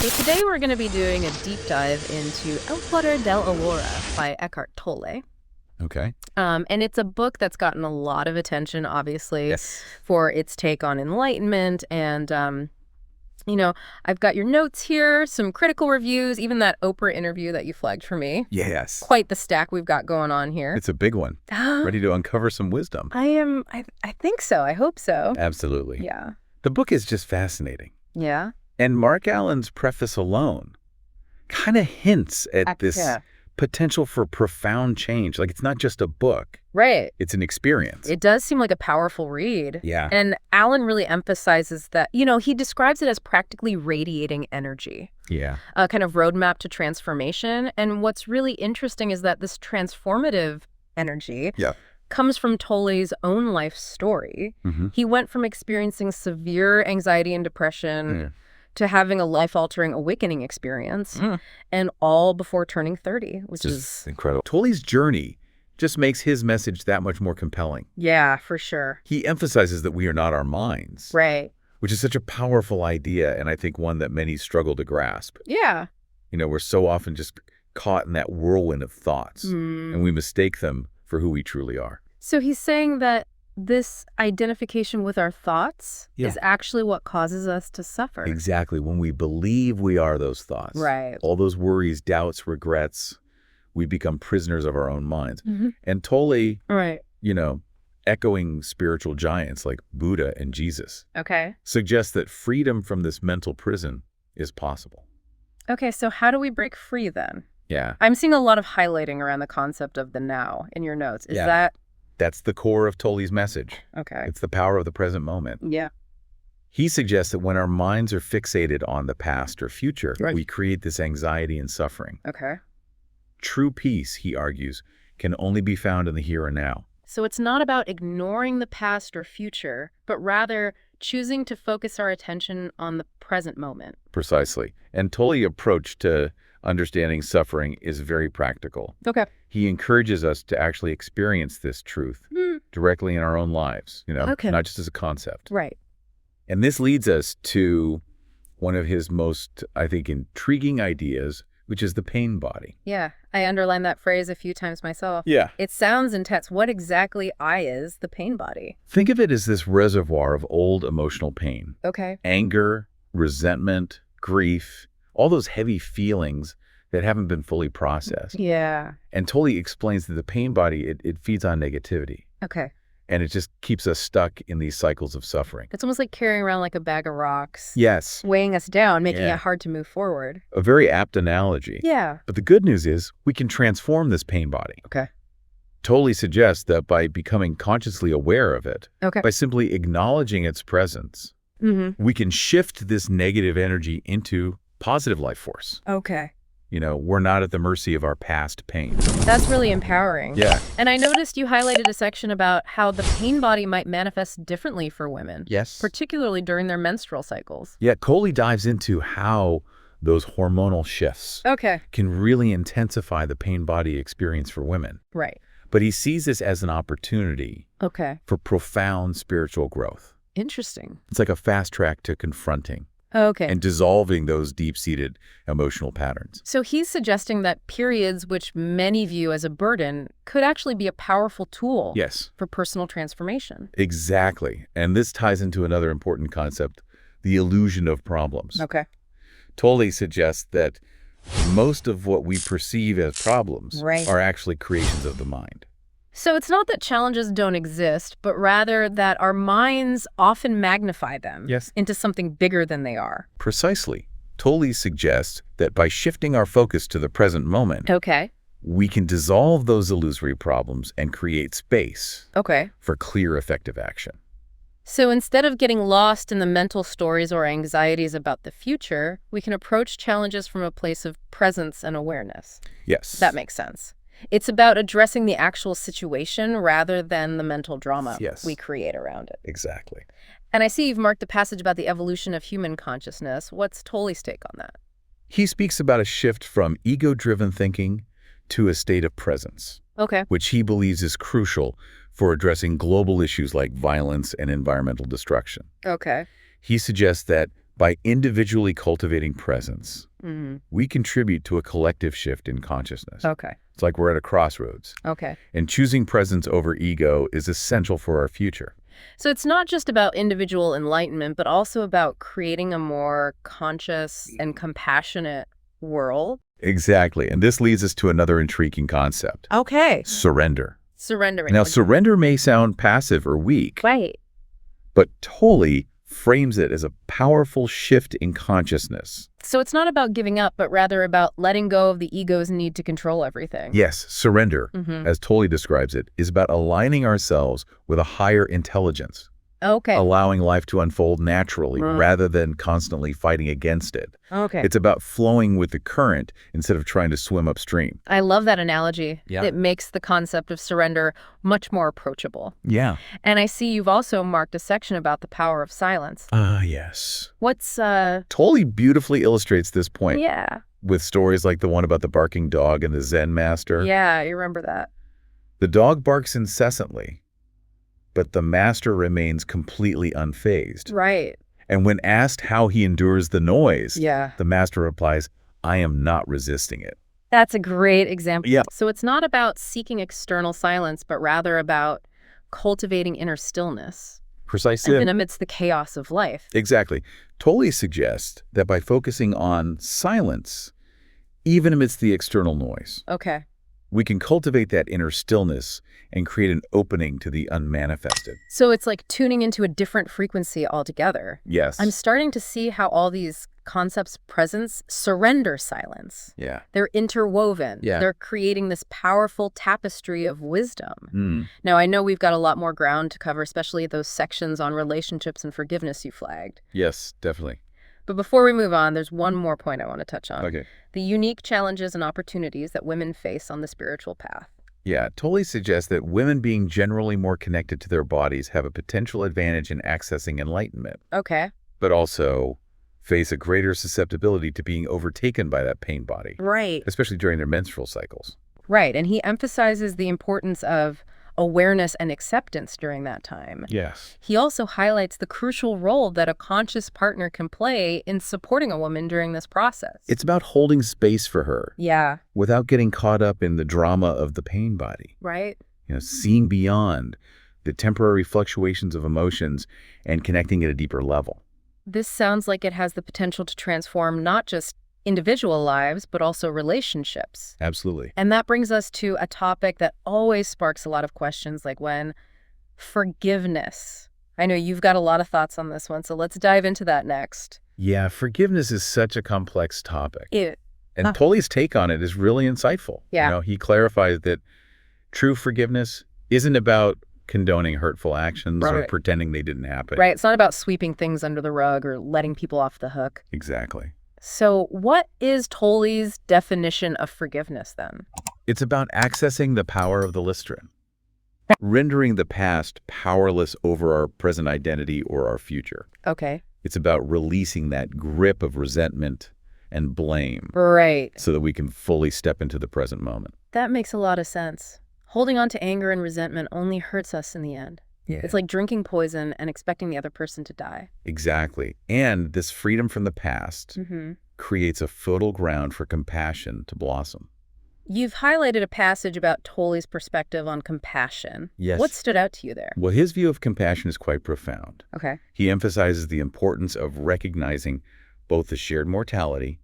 So today we're going to be doing a deep dive into El Poder del Ahora by Eckhart Tolle. Okay. And it's a book that's gotten a lot of attention, obviously, Yes. for its take on enlightenment. And, I've got your notes here, some critical reviews, even that Oprah interview that you flagged for me. Yes. Quite the stack we've got going on here. It's a big one. Ready to uncover some wisdom. I think so. I hope so. Absolutely. Yeah. The book is just fascinating. Yeah. And Mark Allen's preface alone kind of hints at this potential for profound change. Like, it's not just a book. Right. It's an experience. It does seem like a powerful read. Yeah. And Allen really emphasizes that, he describes it as practically radiating energy, Yeah. a kind of roadmap to transformation. And what's really interesting is that this transformative energy comes from Tolle's own life story. Mm-hmm. He went from experiencing severe anxiety and depression to having a life-altering awakening experience, and all before turning 30, which is incredible. Tolle's journey just makes his message that much more compelling. Yeah, for sure. He emphasizes that we are not our minds. Right. Which is such a powerful idea, and I think one that many struggle to grasp. Yeah. We're so often just caught in that whirlwind of thoughts, and we mistake them for who we truly are. So he's saying that this identification with our thoughts is actually what causes us to suffer. Exactly. When we believe we are those thoughts, right? All those worries, doubts, regrets, we become prisoners of our own minds. Mm-hmm. And Tolle, right? Echoing spiritual giants like Buddha and Jesus, suggests that freedom from this mental prison is possible. Okay, so how do we break free then? Yeah. I'm seeing a lot of highlighting around the concept of the now in your notes. Is That's the core of Tolle's message. Okay. It's the power of the present moment. Yeah. He suggests that when our minds are fixated on the past or future, we create this anxiety and suffering. Okay. True peace, he argues, can only be found in the here and now. So it's not about ignoring the past or future, but rather choosing to focus our attention on the present moment. Precisely. And Tolle's approach to understanding suffering is very practical. Okay. He encourages us to actually experience this truth directly in our own lives, not just as a concept. Right. And this leads us to one of his most, I think, intriguing ideas, which is the pain body. Yeah, I underlined that phrase a few times myself. Yeah. It sounds intense. What exactly is the pain body? Think of it as this reservoir of old emotional pain. Okay. Anger, resentment, grief, all those heavy feelings that haven't been fully processed. Yeah. And Tolle explains that the pain body, it feeds on negativity. Okay. And it just keeps us stuck in these cycles of suffering. It's almost like carrying around like a bag of rocks. Yes. Weighing us down, making it hard to move forward. A very apt analogy. Yeah. But the good news is we can transform this pain body. Okay. Tolle suggests that by becoming consciously aware of it, by simply acknowledging its presence, we can shift this negative energy into positive life force. Okay. We're not at the mercy of our past pain. That's really empowering. Yeah. And I noticed you highlighted a section about how the pain body might manifest differently for women. Yes. Particularly during their menstrual cycles. Yeah, Tolle dives into how those hormonal shifts can really intensify the pain body experience for women. Right. But he sees this as an opportunity for profound spiritual growth. Interesting. It's like a fast track to confronting. Okay. And dissolving those deep-seated emotional patterns. So he's suggesting that periods, which many view as a burden, could actually be a powerful tool for personal transformation. Exactly. And this ties into another important concept, the illusion of problems. Okay. Tolle suggests that most of what we perceive as problems are actually creations of the mind. So it's not that challenges don't exist, but rather that our minds often magnify them into something bigger than they are. Precisely. Tolle suggests that by shifting our focus to the present moment, we can dissolve those illusory problems and create space for clear, effective action. So instead of getting lost in the mental stories or anxieties about the future, we can approach challenges from a place of presence and awareness. Yes. That makes sense. It's about addressing the actual situation rather than the mental drama we create around it. Exactly. And I see you've marked the passage about the evolution of human consciousness. What's Tolle's take on that? He speaks about a shift from ego-driven thinking to a state of presence, which he believes is crucial for addressing global issues like violence and environmental destruction. He suggests that By individually cultivating presence, we contribute to a collective shift in consciousness. Okay. It's like we're at a crossroads. Okay. And choosing presence over ego is essential for our future. So it's not just about individual enlightenment, but also about creating a more conscious and compassionate world. Exactly. And this leads us to another intriguing concept. Okay. Surrender. Surrendering. Now, surrender may sound passive or weak. Right. But Tolle frames it as a powerful shift in consciousness. So it's not about giving up, but rather about letting go of the ego's need to control everything. Yes, surrender, as Tolle describes it, is about aligning ourselves with a higher intelligence. Okay. Allowing life to unfold naturally rather than constantly fighting against it. Okay. It's about flowing with the current instead of trying to swim upstream. I love that analogy. Yeah. It makes the concept of surrender much more approachable. Yeah. And I see you've also marked a section about the power of silence. Yes. What's Tolle beautifully illustrates this point. Yeah. With stories like the one about the barking dog and the Zen master. Yeah, you remember that. The dog barks incessantly, but the master remains completely unfazed. Right. And when asked how he endures the noise, Yeah. the master replies, "I am not resisting it." That's a great example. Yeah. So it's not about seeking external silence, but rather about cultivating inner stillness. Precisely. Even amidst the chaos of life. Exactly. Tolle suggests that by focusing on silence, even amidst the external noise, Okay. we can cultivate that inner stillness and create an opening to the unmanifested. So it's like tuning into a different frequency altogether. Yes. I'm starting to see how all these concepts of presence surrender silence. Yeah. They're interwoven. Yeah. They're creating this powerful tapestry of wisdom. Mm. Now, I know we've got a lot more ground to cover, especially those sections on relationships and forgiveness you flagged. Yes, definitely. But before we move on, there's one more point I want to touch on. Okay. The unique challenges and opportunities that women face on the spiritual path. Yeah, Tolle suggests that women being generally more connected to their bodies have a potential advantage in accessing enlightenment, Okay. but also face a greater susceptibility to being overtaken by that pain body, Right. especially during their menstrual cycles. Right. And he emphasizes the importance of awareness and acceptance during that time. Yes. He also highlights the crucial role that a conscious partner can play in supporting a woman during this process. It's about holding space for her. Yeah. Without getting caught up in the drama of the pain body. Right. Seeing beyond the temporary fluctuations of emotions and connecting at a deeper level. This sounds like it has the potential to transform not just individual lives, but also relationships. Absolutely. And that brings us to a topic that always sparks a lot of questions, like forgiveness. I know you've got a lot of thoughts on this one, so let's dive into that next. Yeah, forgiveness is such a complex topic. And Tolle's take on it is really insightful. Yeah. He clarifies that true forgiveness isn't about condoning hurtful actions or pretending they didn't happen. Right. It's not about sweeping things under the rug or letting people off the hook. Exactly. So what is Tolle's definition of forgiveness then? It's about accessing the power of the Lystrin, rendering the past powerless over our present identity or our future. Okay. It's about releasing that grip of resentment and blame. Right. So that we can fully step into the present moment. That makes a lot of sense. Holding on to anger and resentment only hurts us in the end. Yeah. It's like drinking poison and expecting the other person to die. Exactly. And this freedom from the past creates a fertile ground for compassion to blossom. You've highlighted a passage about Tolle's perspective on compassion. Yes. What stood out to you there? Well, his view of compassion is quite profound. Okay. He emphasizes the importance of recognizing both the shared mortality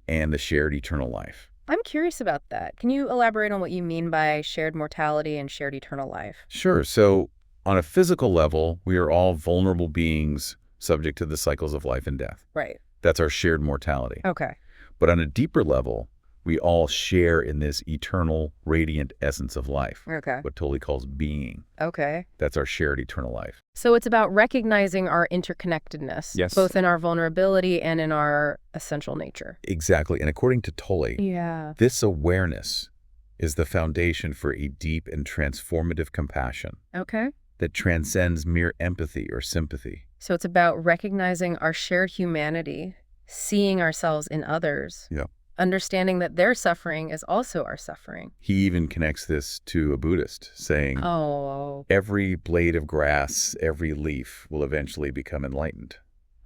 and the shared eternal life. I'm curious about that. Can you elaborate on what you mean by shared mortality and shared eternal life? Sure. So on a physical level, we are all vulnerable beings subject to the cycles of life and death. Right. That's our shared mortality. Okay. But on a deeper level, we all share in this eternal, radiant essence of life. Okay. What Tolle calls being. Okay. That's our shared eternal life. So it's about recognizing our interconnectedness, Yes. both in our vulnerability and in our essential nature. Exactly. And according to Tolle, Yeah. this awareness is the foundation for a deep and transformative compassion Okay. that transcends mere empathy or sympathy. So it's about recognizing our shared humanity, seeing ourselves in others, Yeah. understanding that their suffering is also our suffering. He even connects this to a Buddhist, saying, Oh. every blade of grass, every leaf will eventually become enlightened.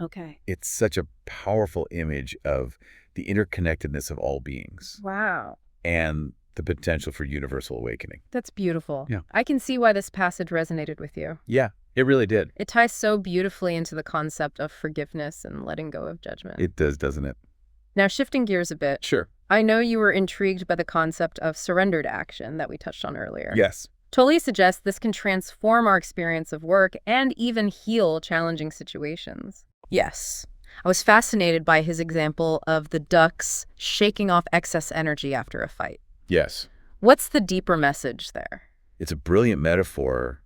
Okay. It's such a powerful image of the interconnectedness of all beings. Wow. And the potential for universal awakening. That's beautiful. Yeah. I can see why this passage resonated with you. Yeah, it really did. It ties so beautifully into the concept of forgiveness and letting go of judgment. It does, doesn't it? Now, shifting gears a bit. Sure. I know you were intrigued by the concept of surrendered action that we touched on earlier. Yes. Tolle suggests this can transform our experience of work and even heal challenging situations. Yes. I was fascinated by his example of the ducks shaking off excess energy after a fight. Yes. What's the deeper message there? It's a brilliant metaphor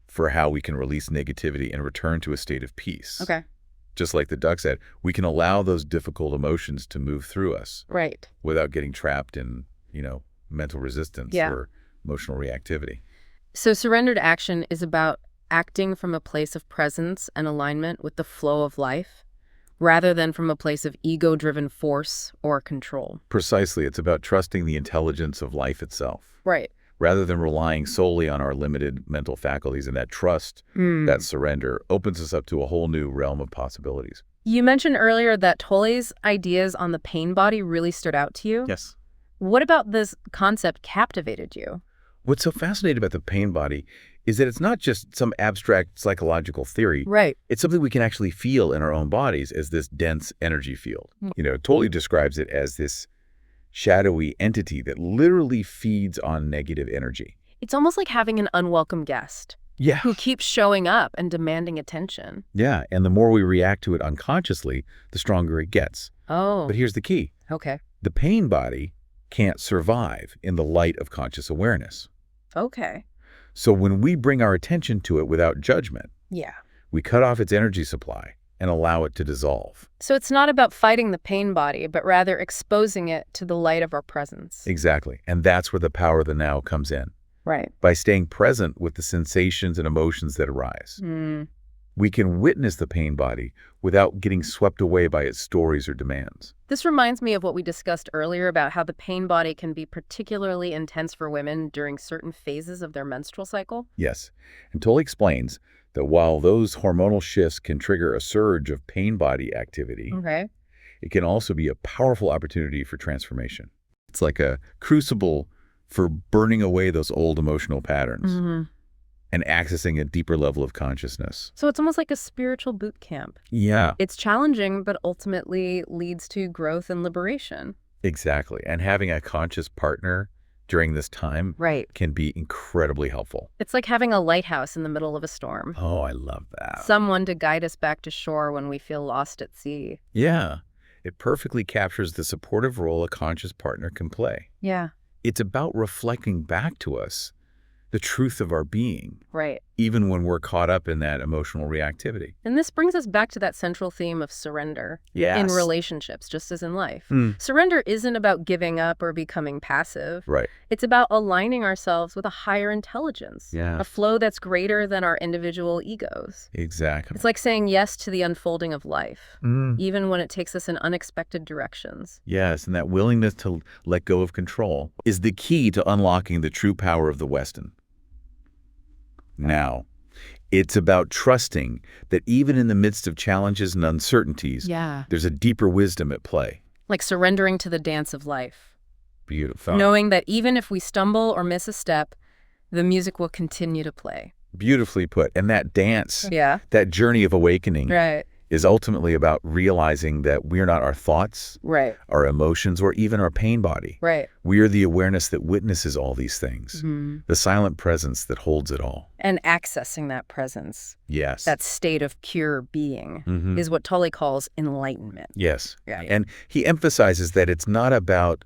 for how we can release negativity and return to a state of peace. Okay. Just like the duck said, we can allow those difficult emotions to move through us. Right. Without getting trapped in, mental resistance or emotional reactivity. So surrendered action is about acting from a place of presence and alignment with the flow of life, rather than from a place of ego-driven force or control. Precisely. It's about trusting the intelligence of life itself. Right. Rather than relying solely on our limited mental faculties. And that trust, that surrender, opens us up to a whole new realm of possibilities. You mentioned earlier that Tolle's ideas on the pain body really stood out to you. Yes. What about this concept captivated you? What's so fascinating about the pain body is that it's not just some abstract psychological theory. Right. It's something we can actually feel in our own bodies as this dense energy field. Tolle describes it as this shadowy entity that literally feeds on negative energy. It's almost like having an unwelcome guest. Yeah. Who keeps showing up and demanding attention. Yeah, and the more we react to it unconsciously, the stronger it gets. Oh. But here's the key. Okay. The pain body can't survive in the light of conscious awareness. Okay. So when we bring our attention to it without judgment, we cut off its energy supply and allow it to dissolve. So it's not about fighting the pain body, but rather exposing it to the light of our presence. Exactly. And that's where the power of the now comes in. Right. By staying present with the sensations and emotions that arise. We can witness the pain body without getting swept away by its stories or demands. This reminds me of what we discussed earlier about how the pain body can be particularly intense for women during certain phases of their menstrual cycle. Yes. And Tolle explains that while those hormonal shifts can trigger a surge of pain body activity, it can also be a powerful opportunity for transformation. It's like a crucible for burning away those old emotional patterns and accessing a deeper level of consciousness. So it's almost like a spiritual boot camp. Yeah. It's challenging, but ultimately leads to growth and liberation. Exactly. And having a conscious partner during this time can be incredibly helpful. It's like having a lighthouse in the middle of a storm. Oh, I love that. Someone to guide us back to shore when we feel lost at sea. Yeah. It perfectly captures the supportive role a conscious partner can play. Yeah. It's about reflecting back to us the truth of our being. Right. Even when we're caught up in that emotional reactivity. And this brings us back to that central theme of surrender. Yes. In relationships, just as in life. Surrender isn't about giving up or becoming passive. Right. It's about aligning ourselves with a higher intelligence. Yeah. A flow that's greater than our individual egos. Exactly. It's like saying yes to the unfolding of life, even when it takes us in unexpected directions. Yes, and that willingness to let go of control is the key to unlocking the true power of the Weston. Now, it's about trusting that even in the midst of challenges and uncertainties, there's a deeper wisdom at play. Like surrendering to the dance of life. Beautiful. Knowing that even if we stumble or miss a step, the music will continue to play. Beautifully put. And that dance, that journey of awakening is ultimately about realizing that we're not our thoughts, our emotions, or even our pain body. We are the awareness that witnesses all these things, the silent presence that holds it all. And accessing that presence, that state of pure being, is what Tolle calls enlightenment. Yes. And he emphasizes that it's not about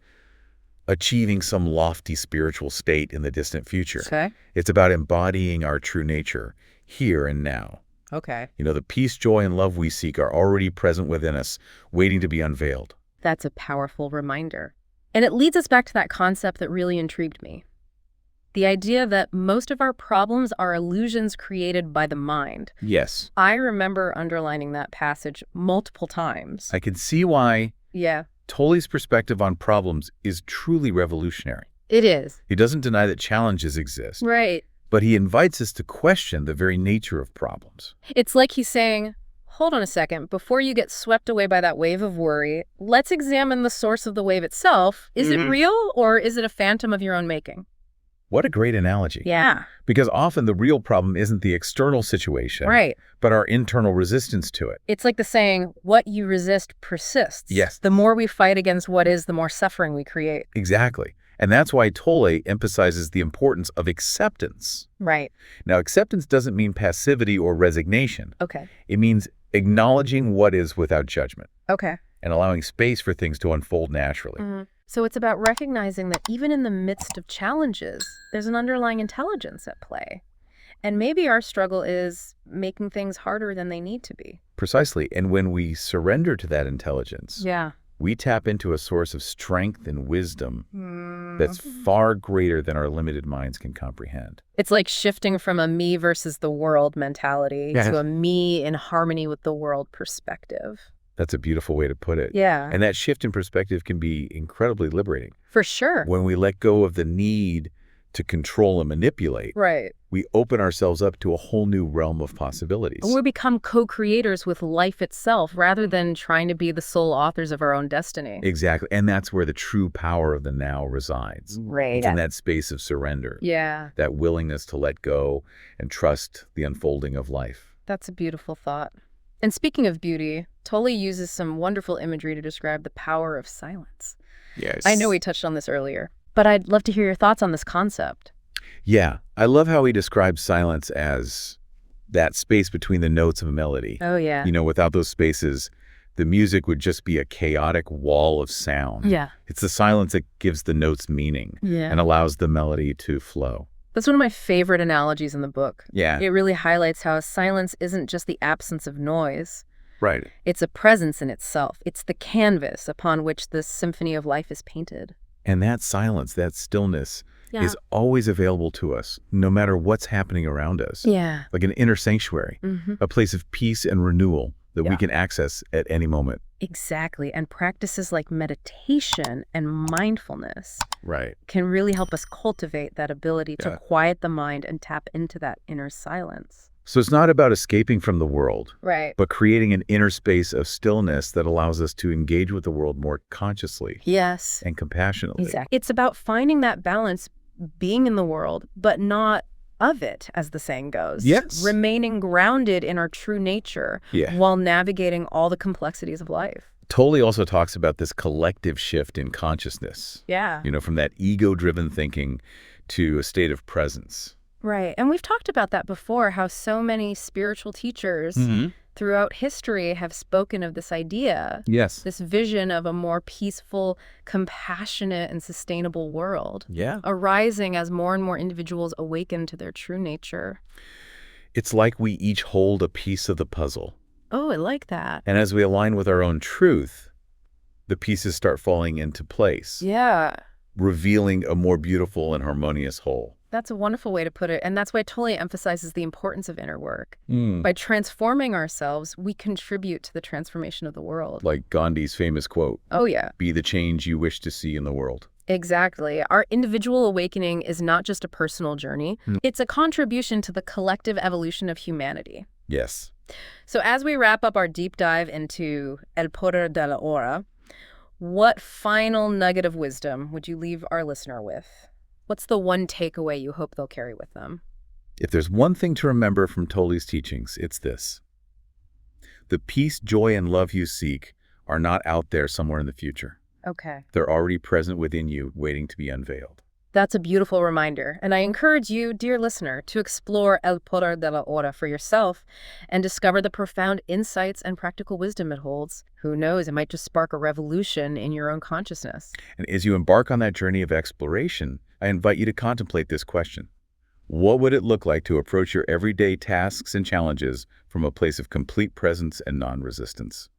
achieving some lofty spiritual state in the distant future. It's about embodying our true nature here and now. The peace, joy, and love we seek are already present within us, waiting to be unveiled. That's a powerful reminder. And it leads us back to that concept that really intrigued me. The idea that most of our problems are illusions created by the mind. Yes. I remember underlining that passage multiple times. I can see why Tolle's perspective on problems is truly revolutionary. It is. He doesn't deny that challenges exist. Right. But he invites us to question the very nature of problems. It's like he's saying, Hold on a second. Before you get swept away by that wave of worry, let's examine the source of the wave itself. Is it real, or is it a phantom of your own making? What a great analogy. Yeah. Because often the real problem isn't the external situation, Right. but our internal resistance to it. It's like the saying, what you resist persists. Yes. The more we fight against what is, the more suffering we create. Exactly. And that's why Tolle emphasizes the importance of acceptance. Right. Now, acceptance doesn't mean passivity or resignation. Okay. It means acknowledging what is without judgment Okay. and allowing space for things to unfold naturally. So it's about recognizing that even in the midst of challenges, there's an underlying intelligence at play. And maybe our struggle is making things harder than they need to be. Precisely. And when we surrender to that intelligence, Yeah. we tap into a source of strength and wisdom that's far greater than our limited minds can comprehend. It's like shifting from a me versus the world mentality to a me in harmony with the world perspective. That's a beautiful way to put it. Yeah. And that shift in perspective can be incredibly liberating. For sure. When we let go of the need to control and manipulate, Right. we open ourselves up to a whole new realm of possibilities. And we become co-creators with life itself rather than trying to be the sole authors of our own destiny. Exactly. And that's where the true power of the now resides. Right. It's in that space of surrender. Yeah. That willingness to let go and trust the unfolding of life. That's a beautiful thought. And speaking of beauty, Tolle uses some wonderful imagery to describe the power of silence. Yes. I know we touched on this earlier, but I'd love to hear your thoughts on this concept. Yeah. I love how he describes silence as that space between the notes of a melody. Oh, yeah. You know, without those spaces, the music would just be a chaotic wall of sound. Yeah. It's the silence that gives the notes meaning and allows the melody to flow. That's one of my favorite analogies in the book. Yeah. It really highlights how silence isn't just the absence of noise. Right. It's a presence in itself. It's the canvas upon which this symphony of life is painted. And that silence, that stillness is always available to us, no matter what's happening around us. Yeah. Like an inner sanctuary, a place of peace and renewal that we can access at any moment. Exactly. And practices like meditation and mindfulness Right. can really help us cultivate that ability to quiet the mind and tap into that inner silence. So it's not about escaping from the world, Right. but creating an inner space of stillness that allows us to engage with the world more consciously Yes. and compassionately. Exactly. It's about finding that balance, being in the world, but not of it, as the saying goes. Yes. Remaining grounded in our true nature while navigating all the complexities of life. Tolle also talks about this collective shift in consciousness. Yeah. You know, from that ego-driven thinking to a state of presence. Right. And we've talked about that before, how so many spiritual teachers throughout history have spoken of this idea, Yes. this vision of a more peaceful, compassionate, and sustainable world, arising as more and more individuals awaken to their true nature. It's like we each hold a piece of the puzzle. Oh, I like that. And as we align with our own truth, the pieces start falling into place, Yeah. revealing a more beautiful and harmonious whole. That's a wonderful way to put it. And that's why Tolle emphasizes the importance of inner work. By transforming ourselves, we contribute to the transformation of the world. Like Gandhi's famous quote, Oh, yeah. "Be the change you wish to see in the world." Exactly. Our individual awakening is not just a personal journey. It's a contribution to the collective evolution of humanity. Yes. So as we wrap up our deep dive into El Poder de la Hora, what final nugget of wisdom would you leave our listener with? What's the one takeaway you hope they'll carry with them? If there's one thing to remember from Tolle's teachings, it's this. The peace, joy, and love you seek are not out there somewhere in the future. Okay. They're already present within you, waiting to be unveiled. That's a beautiful reminder. And I encourage you, dear listener, to explore El Poder de la Hora for yourself and discover the profound insights and practical wisdom it holds. Who knows, it might just spark a revolution in your own consciousness. And as you embark on that journey of exploration, I invite you to contemplate this question. What would it look like to approach your everyday tasks and challenges from a place of complete presence and non-resistance?